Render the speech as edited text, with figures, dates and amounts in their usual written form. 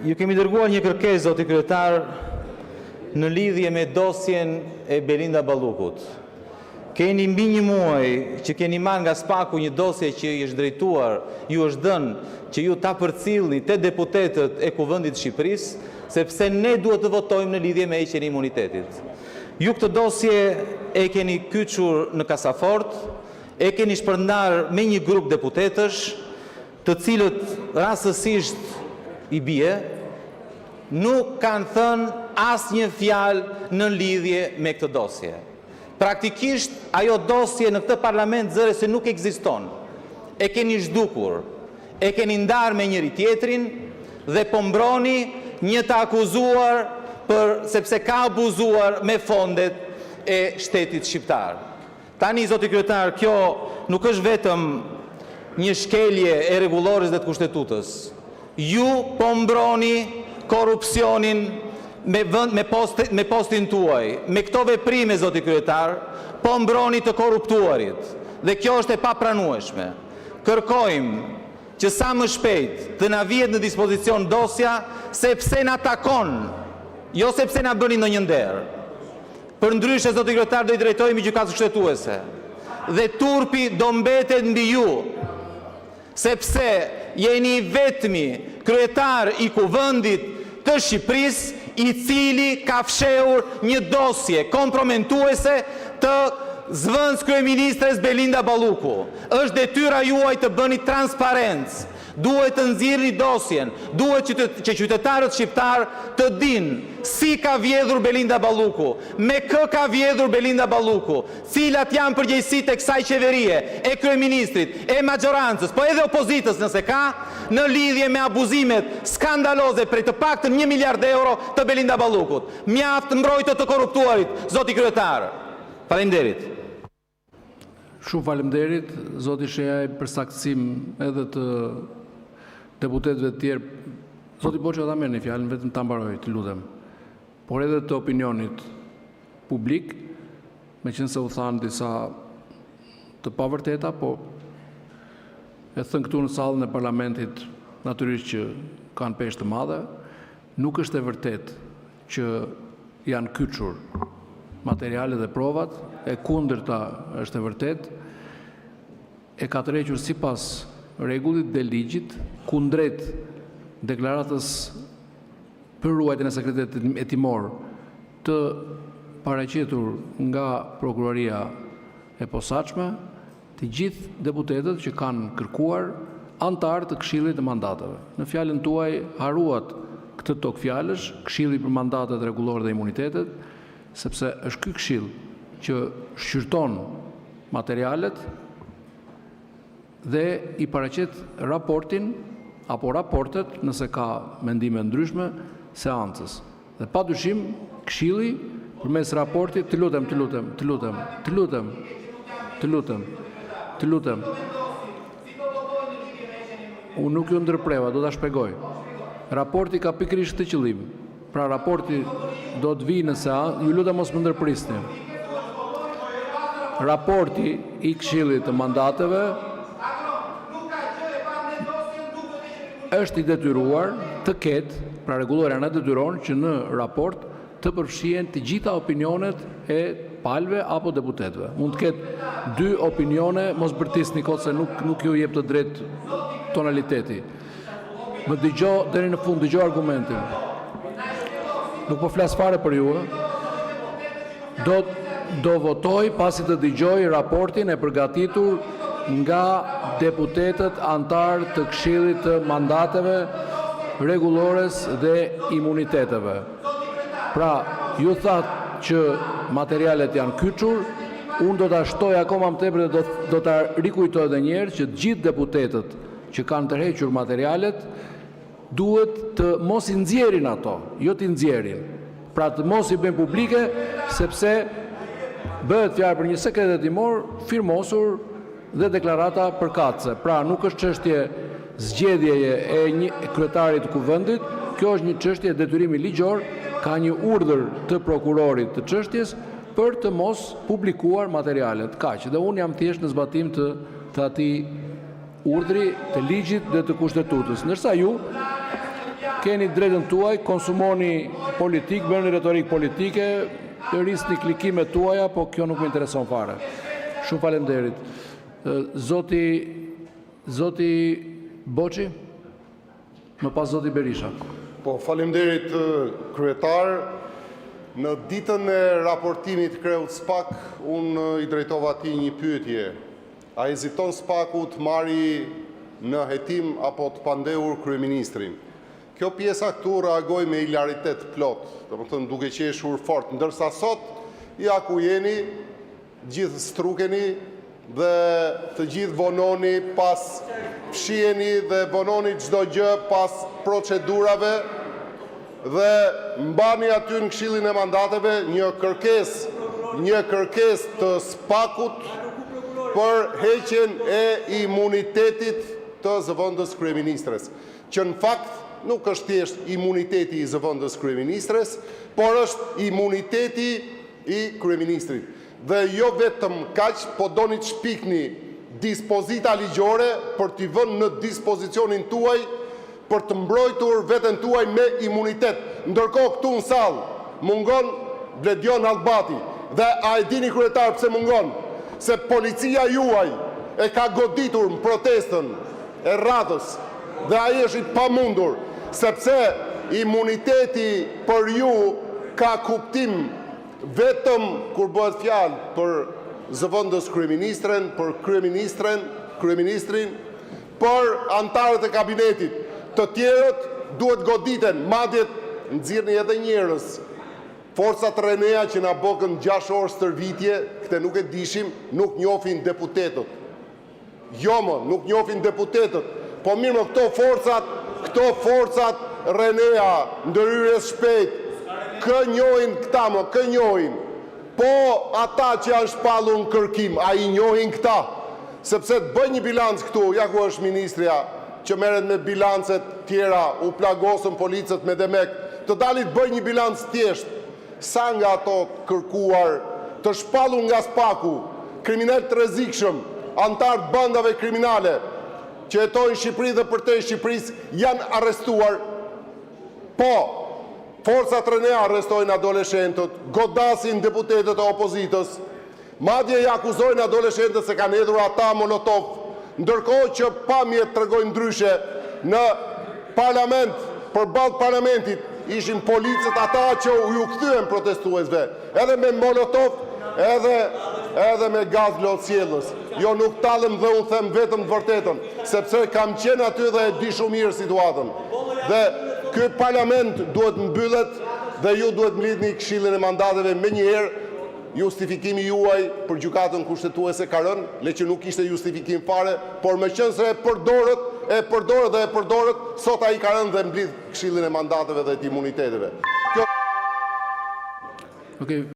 Ju kemi dërguar një kërkesë, zoti kryetar, në lidhje me dosjen e Belinda Ballukut. Keni mbi një muaj që keni marrë nga SPAK-u një dosje që i është drejtuar, ju është dhënë që ju ta përcjellni te deputetët e Kuvendit të Shqipërisë, sepse ne duhet të votojmë në lidhje me heqjen e imunitetit. Ju këtë dosje e keni kyçur në kasafort, e keni shpërndar me një grup deputetësh, të cilët rastësisht i bie, nuk kanë thënë asnjë fjalë në lidhje me këtë dosje. Praktikisht, ajo dosje në këtë parlament zëre se nuk ekziston. E keni zhdukur, e keni ndarë me njëri tjetrin dhe po mbroni një të akuzuar sepse ka abuzuar me fondet e shtetit shqiptar. Tani, zoti kryetar, kjo nuk është vetëm një shkelje e rregullores dhe të kushtetutës. Ju po mbroni korrupsionin me postin tuaj. Me këto veprime, zoti kryetar, po mbroni të korruptuarit. Dhe kjo është e papranueshme. Kërkojmë që sa më shpejt të na vihet në dispozicion dosja, sepse na takon, jo sepse na bëni ndonjë nder. Përndryshe, zoti kryetar, do i drejtojmë gjykatës kushtetuese. Dhe turpi do mbetet mbi ju, sepse jeni vetmi kryetar i Kuvendit të Shqipërisë i cili ka fshehur një dosje komprometuese të zëvendës kryeministres Belinda Balluku. Është detyra juaj të bëni transparencë. Duhet të nxirrni dosjen, duhet që qytetarët shqiptar të dinë si ka vjedhur Belinda Balluku, me kë ka vjedhur Belinda Balluku, cilat janë përgjegjësitë e kësaj qeverie, e kryeministrit, e majorancës, po edhe opozitës nëse ka, në lidhje me abuzimet skandaloze prej të paktën 1 miliard euro të Belinda Ballukut. Mjaft mbrojtje të korruptuarit, zoti kryetar. Faleminderit. Shumë faleminderit, zoti Shejaj, për saktësim edhe të deputetëve të tjerë. Zoti Boço, ta merrni fjalën, vetëm ta mbaroj, të lutem. Por edhe të opinionit publik, meqense u thanë disa të pavërteta, po e thënë këtu në sallën e parlamentit, natyrisht që kanë peshë të madhe, nuk është e vërtet që janë kyçur materialet dhe provat, e kundërta është e vërtet, e ka tërhequr sipas rregullit dhe ligjit, kundrejt deklaratës për ruajtjen e sekretetit hetimor të paraqitur nga prokuroria e posaçme, të gjithë deputetët që kanë kërkuar antar të Këshillit të Mandateve. Në fjalën tuaj haruat këtë tokë fjalësh, Këshilli për Mandatet Rregullore dhe Imunitetet, sepse është ky këshill që shqyrton materialet dhe i paraqet raportin apo raportet nëse ka mendime ndryshme seancës. Dhe padyshim Këshilli përmes raportit, të lutem. Unë nuk ju ndërpreva, do ta shpjegoj. Raporti ka pikërisht këtë qëllim. Pra raporti do të vijë në seancë, ju lutem mos më ndërprisni. Raporti i Këshillit të Mandateve është i detyruar të ketë, pra rregulloria na detyron që në raport të përfshihen të gjitha opinionet e palëve apo deputetëve. Mund të ketë 2 opinione, mos bërtisni kot se nuk ju jep të drejtë tonaliteti. Më dëgjoj deri në fund, dëgjoj argumentin. Nuk po flas fare për ju. Do votoj pasi të dëgjoj raportin e përgatitur nga deputetët antar të Këshillit të Mandateve Rregullores dhe Imuniteteve. Pra, ju thatë që materialet janë kyçur, unë do ta shtoj akoma më tepër dhe do ta rikujtoj edhe një herë që të gjithë deputetët që kanë tërhequr materialet duhet të mos i nxjerrin ato, jo të nxjerrin. Pra të mos i bëjnë publike, sepse bëhet fjalë për një sekret hetimor firmosur dhe deklarata përkatëse. Pra nuk është çështje zgjedhjeje e një kryetarit të Kuvendit, kjo është një çështje detyrimi ligjor, ka një urdhër të prokurorit të çështjes për të mos publikuar materialet. Kaq, dhe unë jam thjesht në zbatim të atij urdhri të ligjit dhe të kushtetutës. Ndërsa ju keni drejtën tuaj, konsumoni politik, bëni retorik politike, të rrisni klikimet tuaja, po kjo nuk më intereson fare. Shumë faleminderit. Zoti Boçi, më pas zoti Berisha. Po, faleminderit kryetar. Në ditën e raportimit kreut SPAK, unë i drejtova atij një pyetje. A heziton SPAK-u të marri në hetim apo të pandehur kryeministrin? Kjo pjesa këtu reagoi me hilaritet plot, domethënë duke qeshur fort, ndërsa sot ja ku jeni, gjithë strukeni dhe të gjithë vononi pas fshiheni dhe vononi çdo gjë pas procedurave dhe mbani aty në Këshillin e Mandateve një kërkesë të SPAK-ut për heqjen e imunitetit të zëvendës kryeministres, që në fakt nuk është thjesht imuniteti i zëvendës kryeministres, por është imuniteti i kryeministrit. Dhe jo vetëm kaq, po doni të shpikni dispozita ligjore për t'i vënë në dispozicionin tuaj për të mbrojtur veten tuaj me imunitet. Ndërkohë këtu në sallë mungon Bledion Albati. Dhe a e dini kryetar pse mungon? Se policia juaj e ka goditur në protestën e radhës dhe ai është i pamundur, sepse imuniteti për ju ka kuptim vetëm kur bëhet fjalë për zëvendës kryeministren, për kryeministrin, për antarët e kabinetit. Të tjerët duhet goditen, madje nxirrni edhe njerëz. Forcat Renea që na bokën 6 orë stërvitje, këtë nuk e dishim, nuk njohin deputetët. Jo më, nuk njohin deputetët. Po mirë, këto forcat Renea, ndërhyrjes shpejt, kë njohin këta më, kë njohin. Po ata që janë shpallur në kërkim, a i njohin këta? Sepse të bëj një bilanc këtu, ja ku është ministria, që merret me bilancet tjera, u plagosën policët me demek, të dalit bëj një bilanc thjesht, sa nga ato kërkuar, të shpallur nga SPAK-u, kriminal të rrezikshëm, antar të bandave kriminale, që jetojnë në Shqipëri dhe përtej Shqipërisë, janë arrestuar. Po, forcat Renea arrestojnë adoleshentët, godasin deputetët e opozitës, madje i akuzojnë adoleshentët se kanë hedhur ata molotov, ndërkohë që pamjet tregojnë ndryshe. Në parlament, përballë parlamentit, ishin policët ata që ju kthyen protestuesve, edhe me molotov, edhe me gaz lotësjellës. Jo, nuk tallem dhe unë them vetëm të vërtetën, sepse kam qenë aty dhe e di shumë mirë situatën. Dhe ky parlament duhet mbyllet dhe ju duhet mblidhni Këshillin e Mandateve menjëherë. Justifikimi juaj për gjykatën kushtetuese ka rënë, le që nuk ishte justifikim fare, por me qenë se e përdorët, sot ai ka rënë dhe mblidh Këshillin e Mandateve dhe të imuniteteve.